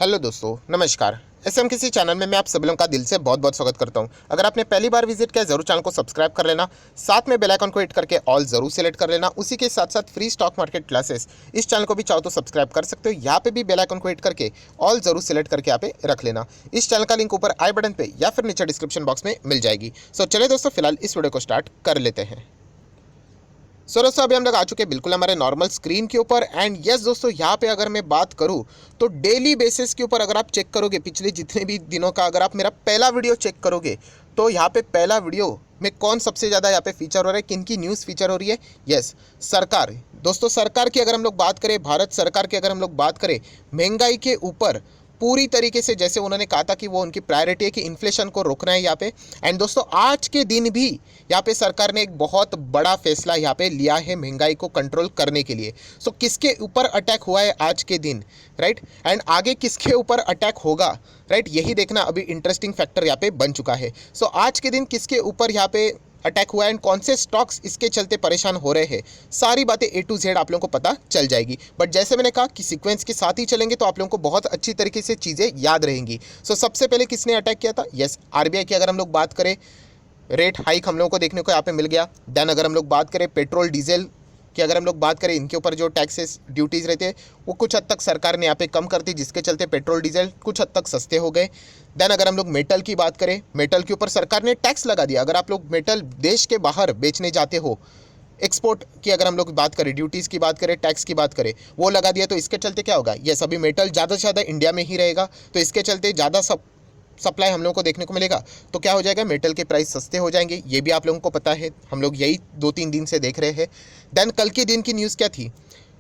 Hello दोस्तों, नमस्कार। SMKC channel में मैं आप सभी लोगों का दिल से बहुत बहुत स्वागत करता हूं। अगर आपने पहली बार विजिट किया जरूर चैनल को सब्सक्राइब कर लेना, साथ में बेल आइकन को हिट करके ऑल जरूर सेलेक्ट कर लेना। उसी के साथ साथ फ्री स्टॉक मार्केट क्लासेस इस चैनल को भी चाहो तो सब्सक्राइब कर सकते हो। यहाँ पे भी बेल आइकन को हिट करके ऑल जरूर सेलेक्ट करके यहाँ पे रख लेना। इस चैनल का लिंक ऊपर आई बटन पे या फिर नीचे डिस्क्रिप्शन बॉक्स में मिल जाएगी। सो चलिए दोस्तों, फिलहाल इस वीडियो को स्टार्ट कर लेते हैं। सो दोस्तों, अभी हम लोग आ चुके हैं बिल्कुल हमारे नॉर्मल स्क्रीन के ऊपर। एंड यस दोस्तों, यहाँ पे अगर मैं बात करूँ तो डेली बेसिस के ऊपर अगर आप चेक करोगे पिछले जितने भी दिनों का, अगर आप मेरा पहला वीडियो चेक करोगे तो यहाँ पे पहला वीडियो में कौन सबसे ज़्यादा यहाँ पे फीचर हो रहा है, किन की न्यूज़ फीचर हो रही है? यस, सरकार। दोस्तों सरकार की अगर हम लोग बात करें, भारत सरकार की अगर हम लोग बात करें, महंगाई के ऊपर पूरी तरीके से जैसे उन्होंने कहा था कि वो उनकी प्रायोरिटी है कि इन्फ्लेशन को रोकना है यहाँ पे। एंड दोस्तों आज के दिन भी यहाँ पे सरकार ने एक बहुत बड़ा फैसला यहाँ पे लिया है महंगाई को कंट्रोल करने के लिए। सो किसके ऊपर अटैक हुआ है आज के दिन, राइट? एंड आगे किसके ऊपर अटैक होगा, राइट? यही देखना अभी इंटरेस्टिंग फैक्टर यहाँ पे बन चुका है। सो आज के दिन किसके ऊपर यहाँ पे अटैक हुआ है एंड कौन से स्टॉक्स इसके चलते परेशान हो रहे हैं, सारी बातें ए टू जेड आप लोगों को पता चल जाएगी। बट जैसे मैंने कहा कि सीक्वेंस के साथ ही चलेंगे तो आप लोगों को बहुत अच्छी तरीके से चीज़ें याद रहेंगी। सो सबसे पहले किसने अटैक किया था? यस, आरबीआई की अगर हम लोग बात करें, रेट हाइक हम लोगों को देखने को यहाँ पे मिल गया। देन अगर हम लोग बात करें पेट्रोल डीजल कि अगर हम लोग बात करें, इनके ऊपर जो टैक्सेस ड्यूटीज़ रहते हैं वो कुछ हद तक सरकार ने यहाँ पे कम कर दी, जिसके चलते पेट्रोल डीजल कुछ हद तक सस्ते हो गए। देन अगर हम लोग मेटल की बात करें, मेटल के ऊपर सरकार ने टैक्स लगा दिया। अगर आप लोग मेटल देश के बाहर बेचने जाते हो, एक्सपोर्ट की अगर हम लोग बात करें, ड्यूटीज़ की बात करें, टैक्स की बात करें, वो लगा दिया। तो इसके चलते क्या होगा? यस, अभी मेटल ज़्यादा से ज़्यादा इंडिया में ही रहेगा, तो इसके चलते ज़्यादा सप्लाई हम लोगों को देखने को मिलेगा। तो क्या हो जाएगा? मेटल के प्राइस सस्ते हो जाएंगे। ये भी आप लोगों को पता है, हम लोग यही 2-3 दिन से देख रहे हैं। देन कल के दिन की न्यूज़ क्या थी?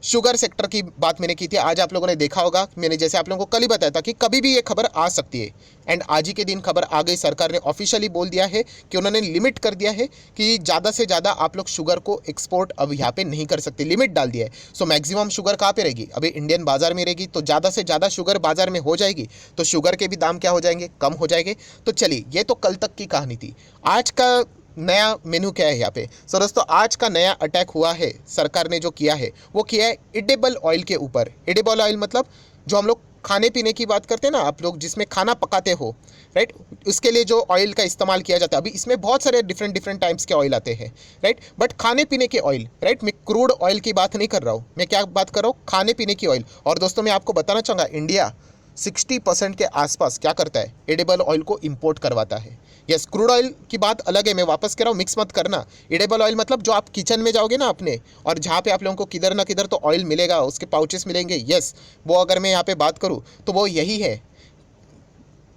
शुगर सेक्टर की बात मैंने की थी। आज आप लोगों ने देखा होगा, मैंने जैसे आप लोगों को कल ही बताया था कि कभी भी ये खबर आ सकती है। एंड आज ही के दिन खबर आ गई, सरकार ने ऑफिशियली बोल दिया है कि उन्होंने लिमिट कर दिया है कि ज़्यादा से ज़्यादा आप लोग शुगर को एक्सपोर्ट अब यहाँ पे नहीं कर सकते, लिमिट डाल दिया है। सो मैक्सिमम शुगर कहाँ पे रहेगी? अभी इंडियन बाजार में रहेगी। तो ज़्यादा से ज़्यादा शुगर बाजार में हो जाएगी तो शुगर के भी दाम क्या हो जाएंगे? कम हो जाएंगे। तो चलिए, ये तो कल तक की कहानी थी। आज का नया मेनू क्या है यहाँ पे? सो दोस्तों, आज का नया अटैक हुआ है, सरकार ने जो किया है वो किया है एडिबल ऑयल के ऊपर। एडिबल ऑयल मतलब जो हम लोग खाने पीने की बात करते हैं ना, आप लोग जिसमें खाना पकाते हो, राइट? उसके लिए जो ऑयल का इस्तेमाल किया जाता है, अभी इसमें बहुत सारे डिफरेंट डिफरेंट टाइप्स के ऑयल आते हैं, राइट? बट खाने पीने के ऑयल, राइट? मैं क्रूड ऑयल की बात नहीं कर रहा हूँ, मैं क्या बात कर रहा हूँ? खाने पीने की ऑयल। और दोस्तों मैं आपको बताना चाहूँगा, इंडिया 60% के आसपास क्या करता है? एडिबल ऑयल को इंपोर्ट करवाता है। यस, क्रूड ऑयल की बात अलग है, मैं वापस कह रहा हूँ, मिक्स मत करना। एडिबल ऑयल मतलब जो आप किचन में जाओगे ना अपने, और जहाँ पे आप लोगों को किधर ना किधर तो ऑयल मिलेगा, उसके पाउचेस मिलेंगे। यस, वो अगर मैं यहाँ पे बात करूँ तो वो यही है,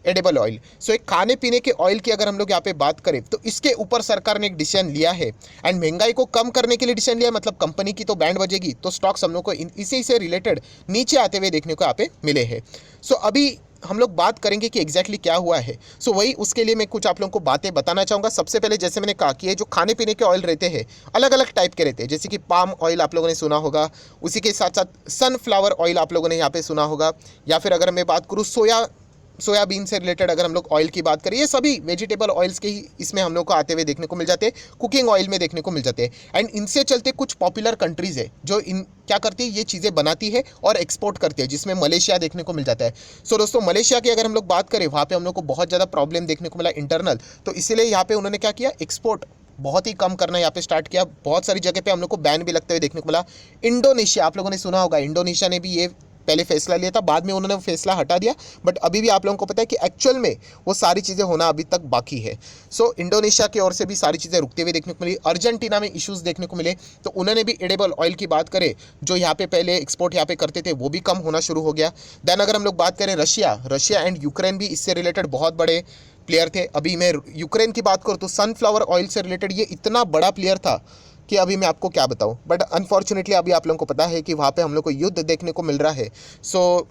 एडिबल ऑयल। सो एक खाने पीने के ऑयल की अगर हम लोग यहाँ पे बात करें तो इसके ऊपर सरकार ने एक डिसीजन लिया है। एंड महंगाई को कम करने के लिए डिसीजन लिया, मतलब कंपनी की तो बैंड बजेगी, तो स्टॉक्स हम लोग को इसी से रिलेटेड नीचे आते हुए देखने को यहाँ पे मिले हैं। सो अभी हम लोग बात करेंगे कि एग्जैक्टली क्या हुआ है। सो वही उसके लिए मैं कुछ आप लोगों को बातें बताना चाहूँगा। सबसे पहले जैसे मैंने कहा कि ये जो खाने पीने के ऑयल रहते हैं अलग अलग टाइप के रहते हैं, जैसे कि पाम ऑयल आप लोगों ने सुना होगा, उसी के साथ साथ सनफ्लावर ऑयल आप लोगों ने यहाँ पे सुना होगा, या फिर अगर मैं बात करूँ सोयाबीन से रिलेटेड अगर हम लोग ऑयल की बात करें, ये सभी वेजिटेबल ऑयल्स के ही इसमें हम लोग को आते हुए देखने को मिल जाते हैं, कुकिंग ऑयल में देखने को मिल जाते हैं। एंड इनसे चलते कुछ पॉपुलर कंट्रीज़ है जो इन क्या करती है, ये चीज़ें बनाती है और एक्सपोर्ट करती है, जिसमें मलेशिया देखने को मिल जाता है। सो दोस्तों, मलेशिया की अगर हम लोग बात करें, वहाँ पे हम लोग को बहुत ज़्यादा प्रॉब्लम देखने को मिला इंटरनल, तो इसीलिए यहाँ पे उन्होंने क्या किया, एक्सपोर्ट बहुत ही कम करना यहाँ पे स्टार्ट किया। बहुत सारी जगह पे हम लोग को बैन भी लगते हुए देखने को मिला। इंडोनेशिया, आप लोगों ने सुना होगा, इंडोनेशिया ने भी ये पहले फैसला लिया था, बाद में उन्होंने वो फैसला हटा दिया, बट अभी भी आप लोगों को पता है कि एक्चुअल में वो सारी चीज़ें होना अभी तक बाकी है। सो इंडोनेशिया की ओर से भी सारी चीज़ें रुकते हुए देखने को मिली। अर्जेंटीना में इश्यूज़ देखने को मिले, तो उन्होंने भी एडिबल ऑयल की बात करें, जो यहाँ पे पहले एक्सपोर्ट यहाँ पे करते थे वो भी कम होना शुरू हो गया। देन अगर हम लोग बात करें रशिया एंड यूक्रेन भी इससे रिलेटेड बहुत बड़े प्लेयर थे। अभी मैं यूक्रेन की बात करूँ तो सनफ्लावर ऑयल से रिलेटेड ये इतना बड़ा प्लेयर था कि अभी मैं आपको क्या बताऊं। बट अनफॉर्चुनेटली अभी आप लोगों को पता है कि वहाँ पे हम लोग को युद्ध देखने को मिल रहा है। सो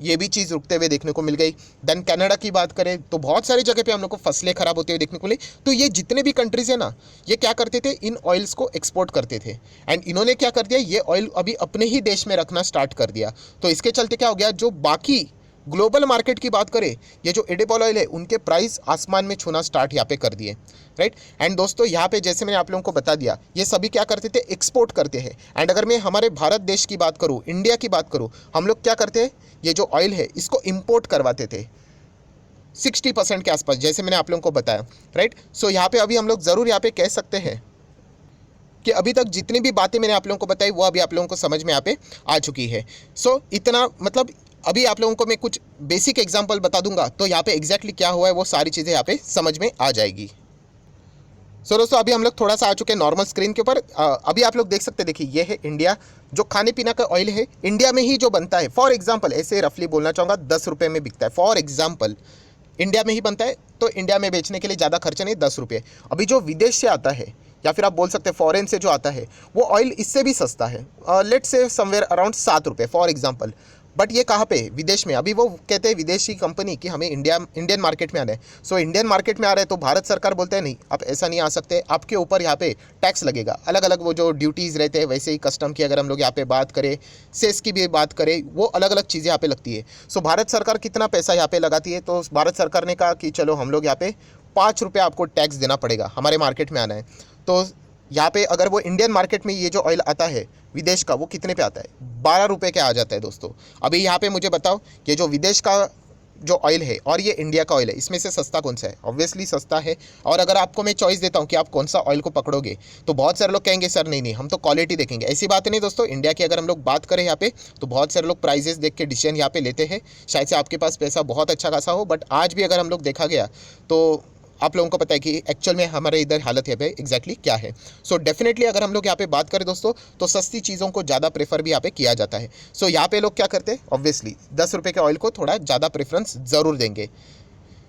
ये भी चीज़ रुकते हुए देखने को मिल गई। देन कनाडा की बात करें तो बहुत सारी जगह पे हम लोग को फसलें खराब होते हुए देखने को मिली। तो ये जितने भी कंट्रीज़ है ना, ये क्या करते थे, इन ऑयल्स को एक्सपोर्ट करते थे। एंड इन्होंने क्या कर दिया, ये ऑयल अभी अपने ही देश में रखना स्टार्ट कर दिया। तो इसके चलते क्या हो गया, जो बाकी ग्लोबल मार्केट की बात करें, ये जो एडिबल ऑयल है उनके प्राइस आसमान में छूना स्टार्ट यहाँ पे कर दिए, राइट। एंड दोस्तों यहाँ पे जैसे मैंने आप लोगों को बता दिया, ये सभी क्या करते थे, एक्सपोर्ट करते हैं। एंड अगर मैं हमारे भारत देश की बात करूँ, इंडिया की बात करूँ, हम लोग क्या करते हैं, ये जो ऑयल है इसको इम्पोर्ट करवाते थे 60% के आसपास, जैसे मैंने आप लोगों को बताया, राइट। सो यहाँ पे अभी हम लोग ज़रूर यहाँ पे कह सकते हैं कि अभी तक जितनी भी बातें मैंने आप लोगों को बताई वो अभी आप लोगों को समझ में यहाँ पे आ चुकी है। सो इतना मतलब अभी आप लोगों को मैं कुछ बेसिक एग्जांपल बता दूंगा तो यहाँ पे एग्जैक्टली क्या हुआ है वो सारी चीज़ें यहाँ पे समझ में आ जाएगी। सो दोस्तों अभी हम लोग थोड़ा सा आ चुके हैं नॉर्मल स्क्रीन के ऊपर। अभी आप लोग देख सकते हैं, देखिए ये है इंडिया, जो खाने पीने का ऑयल है इंडिया में ही जो बनता है। फॉर एग्जाम्पल ऐसे रफली बोलना चाहूँगा, 10 रुपये में बिकता है, फॉर एग्जाम्पल इंडिया में ही बनता है तो इंडिया में बेचने के लिए ज़्यादा खर्चा नहीं, 10 रुपये। अभी जो विदेश से आता है या फिर आप बोल सकते हैं फॉरेन से जो आता है वो ऑयल इससे भी सस्ता है, लेट्स से समवेयर अराउंड 7 रुपये फॉर एग्जांपल। बट ये कहाँ पे, विदेश में। अभी वो कहते हैं विदेशी कंपनी कि हमें इंडियन मार्केट में आना है। सो इंडियन मार्केट में आ रहे हैं तो भारत सरकार बोलते हैं नहीं, आप ऐसा नहीं आ सकते, आपके ऊपर यहाँ पे टैक्स लगेगा। अलग अलग वो जो ड्यूटीज़ रहते हैं, वैसे ही कस्टम की अगर हम लोग यहाँ पे बात करें, सेस की भी बात करें, वो अलग अलग चीज़ें यहाँ पे लगती है। सो भारत सरकार कितना पैसा यहाँ पे लगाती है, तो भारत सरकार ने कहा कि चलो हम लोग यहाँ पे 5 रुपये आपको टैक्स देना पड़ेगा, हमारे मार्केट में आना है। तो यहाँ पे अगर वो इंडियन मार्केट में ये जो ऑयल आता है विदेश का, वो कितने पे आता है, 12 रुपये के आ जाता है दोस्तों। अभी यहाँ पे मुझे बताओ, ये जो विदेश का जो ऑयल है और ये इंडिया का ऑयल है, इसमें से सस्ता कौन सा है? ऑब्वियसली सस्ता है। और अगर आपको मैं चॉइस देता हूँ कि आप कौन सा ऑयल को पकड़ोगे, तो बहुत सारे लोग कहेंगे सर नहीं नहीं, हम तो क्वालिटी देखेंगे। ऐसी बात नहीं दोस्तों, इंडिया की अगर हम लोग बात करें यहाँ पे, तो बहुत सारे लोग प्राइजेस देख के डिसीजन यहाँ पे लेते हैं। शायद से आपके पास पैसा बहुत अच्छा खासा हो, बट आज भी अगर हम लोग देखा गया तो आप लोगों को पता है कि एक्चुअल में हमारे इधर हालत है एग्जैक्टली क्या है। सो डेफिनेटली अगर हम लोग यहाँ पे बात करें दोस्तों, तो सस्ती चीज़ों को ज़्यादा प्रेफर भी यहाँ पे किया जाता है। सो यहाँ पे लोग क्या करते हैं, ऑब्वियसली 10 रुपये के ऑयल को थोड़ा ज़्यादा प्रेफरेंस ज़रूर देंगे।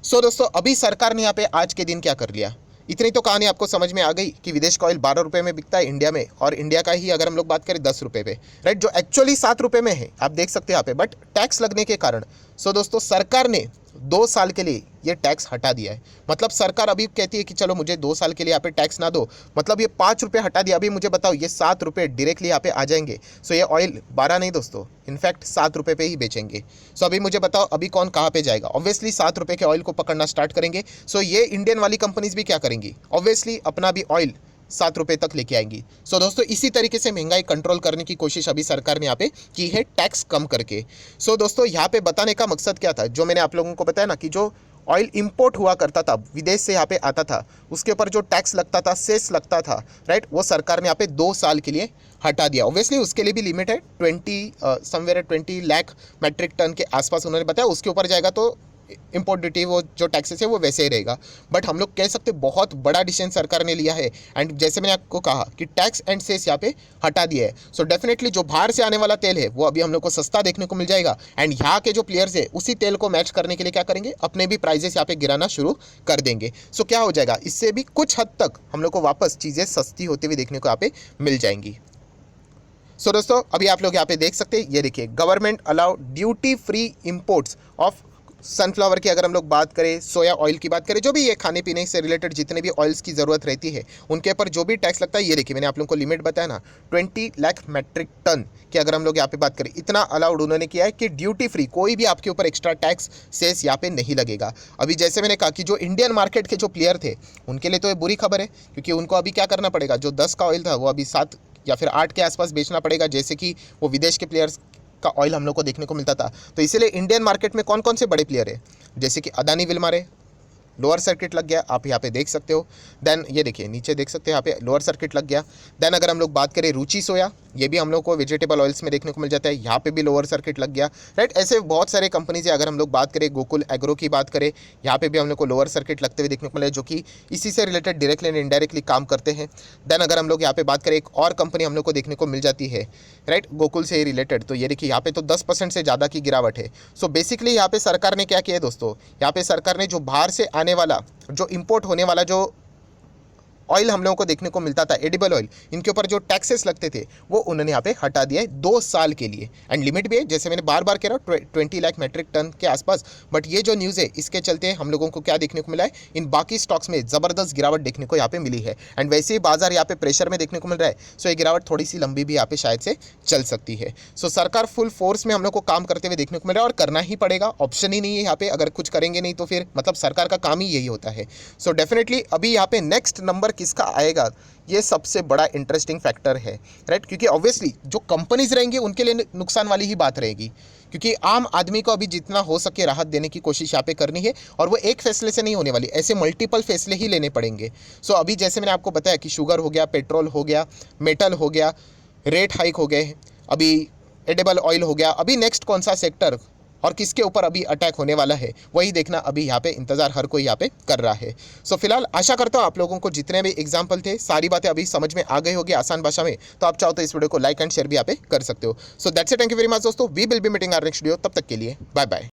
सो दोस्तों अभी सरकार ने यहाँ पे आज के दिन क्या कर लिया, इतनी तो कहानी आपको समझ में आ गई कि विदेश का ऑयल 12 रुपये में बिकता है इंडिया में, और इंडिया का ही अगर हम लोग बात करें 10 रुपये पे, राइट, जो एक्चुअली 7 रुपये में है, आप देख सकते हैं यहाँ पे, बट टैक्स लगने के कारण। सो दोस्तों सरकार ने 2 साल के लिए ये टैक्स हटा दिया है। मतलब सरकार अभी कहती है कि चलो मुझे 2 साल के लिए यहाँ पे टैक्स ना दो, मतलब ये 5 रुपये हटा दिया। अभी मुझे बताओ ये 7 रुपये डायरेक्टली यहाँ पे आ जाएंगे। सो ये ऑयल 12 नहीं दोस्तों, इनफैक्ट 7 रुपये पे ही बेचेंगे। सो अभी मुझे बताओ अभी कौन कहाँ पे जाएगा? ऑब्वियसली 7 रुपये के ऑयल को पकड़ना स्टार्ट करेंगे। सो ये इंडियन वाली कंपनीज भी क्या करेंगी, ऑब्वियसली अपना भी ऑयल 7 रुपये तक लेके आएंगी। सो दोस्तों इसी तरीके से महंगाई कंट्रोल करने की कोशिश अभी सरकार ने यहाँ पे की है, टैक्स कम करके। सो दोस्तों यहाँ पे बताने का मकसद क्या था, जो मैंने आप लोगों को बताया ना कि जो ऑयल इंपोर्ट हुआ करता था, विदेश से यहाँ पे आता था, उसके ऊपर जो टैक्स लगता था, सेस लगता था, राइट, वो सरकार ने यहाँ पे 2 साल के लिए हटा दिया। ऑब्वियसली उसके लिए भी लिमिट है, 20 लाख मैट्रिक टन के आसपास उन्होंने बताया। उसके ऊपर जाएगा तो इम्पोर्ट ड्यूटी, वो जो टैक्सेस है वो वैसे ही रहेगा। बट हम लोग कह सकते बहुत बड़ा डिसीजन सरकार ने लिया है। एंड जैसे मैंने आपको कहा कि टैक्स एंड सेस यहाँ पे हटा दिया है। सो डेफिनेटली जो बाहर से आने वाला तेल है वो अभी हम लोग को सस्ता देखने को मिल जाएगा। एंड यहाँ के जो प्लेयर्स है उसी तेल को मैच करने के लिए क्या करेंगे, अपने भी प्राइजेस यहाँ पे गिराना शुरू कर देंगे। सो क्या हो जाएगा, इससे भी कुछ हद तक हम लोग को वापस चीज़ें सस्ती होती हुई देखने को यहाँ पे मिल जाएंगी। सो दोस्तों अभी आप लोग यहाँ पे देख सकते हैं, ये देखिए, government allow duty free imports of sunflower की अगर हम लोग बात करें, सोया ऑयल की बात करें, जो भी ये खाने पीने से रिलेटेड जितने भी ऑयल्स की ज़रूरत रहती है उनके ऊपर जो भी टैक्स लगता है, ये देखिए मैंने आप लोगों को लिमिट बताया ना, 20 लाख मैट्रिक टन की अगर हम लोग यहाँ पे बात करें, इतना अलाउड उन्होंने किया है कि ड्यूटी फ्री, कोई भी आपके ऊपर एक्स्ट्रा टैक्स सेस यहाँ पे नहीं लगेगा। अभी जैसे मैंने कहा कि जो इंडियन मार्केट के जो प्लेयर थे उनके लिए तो ये बुरी खबर है, क्योंकि उनको अभी क्या करना पड़ेगा, जो 10 का ऑयल था वो अभी 7 या फिर 8 के आसपास बेचना पड़ेगा, जैसे कि वो विदेश के प्लेयर्स का ऑयल हम लोग को देखने को मिलता था। तो इसीलिए इंडियन मार्केट में कौन कौन से बड़े प्लेयर है, जैसे कि अदानी विल्मारे, लोअर सर्किट लग गया, आप यहाँ पे देख सकते हो। देन ये देखिए नीचे देख सकते हैं, यहाँ पे लोअर सर्किट लग गया। देन अगर हम लोग बात करें रुचि सोया, ये भी हम लोग को वेजिटेबल ऑयल्स में देखने को मिल जाता है, यहाँ पे भी लोअर सर्किट लग गया, राइट। ऐसे बहुत सारे कंपनीज है। अगर हम लोग बात करें गोकुल एग्रो की बात करें, यहाँ पे भी हम लोग को लोअर सर्किट लगते हुए देखने को मिला, जो कि इसी से रिलेटेड डायरेक्टली एंड इनडायरेक्टली काम करते हैं। देन अगर हम लोग यहाँ पे बात करें, एक और कंपनी हम लोग को देखने को मिल जाती है, राइट, गोकुल से रिलेटेड, तो ये देखिए यहाँ पे तो 10% से ज़्यादा की गिरावट है। सो बेसिकली यहाँ पे सरकार ने क्या किया है दोस्तों, यहाँ पे सरकार ने जो बाहर से आने वाला, जो इम्पोर्ट होने वाला जो ऑयल हम लोगों को देखने को मिलता था, एडिबल ऑयल, इनके ऊपर जो टैक्सेस लगते थे वो उन्होंने यहाँ पे हटा दिया है 2 साल के लिए। एंड लिमिट भी है, जैसे मैंने बार बार कह रहा हूँ 20 लाख मेट्रिक टन के आसपास। बट ये जो न्यूज़ है इसके चलते हम लोगों को क्या देखने को मिला है, इन बाकी स्टॉक्स में ज़बरदस्त गिरावट देखने को यहाँ पे मिली है। एंड वैसे ही बाजार यहाँ पे प्रेशर में देखने को मिल रहा है, सो ये गिरावट थोड़ी सी लंबी भी यहाँ पे शायद से चल सकती है। सो सरकार फुल फोर्स में हम लोग को काम करते हुए देखने को मिल रहा है, और करना ही पड़ेगा, ऑप्शन ही नहीं है यहाँ पे। अगर कुछ करेंगे नहीं तो फिर मतलब सरकार का काम ही यही होता है। सो डेफिनेटली अभी यहाँ पे नेक्स्ट नंबर किसका आएगा, ये सबसे बड़ा इंटरेस्टिंग फैक्टर है, राइट। क्योंकि ऑब्वियसली जो कंपनीज रहेंगी उनके लिए नुकसान वाली ही बात रहेगी, क्योंकि आम आदमी को अभी जितना हो सके राहत देने की कोशिश यहाँ पे करनी है, और वो एक फैसले से नहीं होने वाली, ऐसे मल्टीपल फैसले ही लेने पड़ेंगे। सो अभी जैसे मैंने आपको बताया कि शुगर हो गया, पेट्रोल हो गया, मेटल हो गया, रेट हाइक हो गए, अभी एडिबल ऑयल हो गया, अभी नेक्स्ट कौन सा सेक्टर और किसके ऊपर अभी अटैक होने वाला है वही देखना अभी यहाँ पे इंतजार हर कोई यहाँ पे कर रहा है। सो फिलहाल आशा करता हूँ आप लोगों को जितने भी एग्जाम्पल थे सारी बातें अभी समझ में आ गई होगी आसान भाषा में। तो आप चाहो तो इस वीडियो को लाइक एंड शेयर भी यहाँ पे कर सकते हो। So that's it, thank you very much दोस्तों, we will be meeting our next video, तब तक के लिए बाय बाय।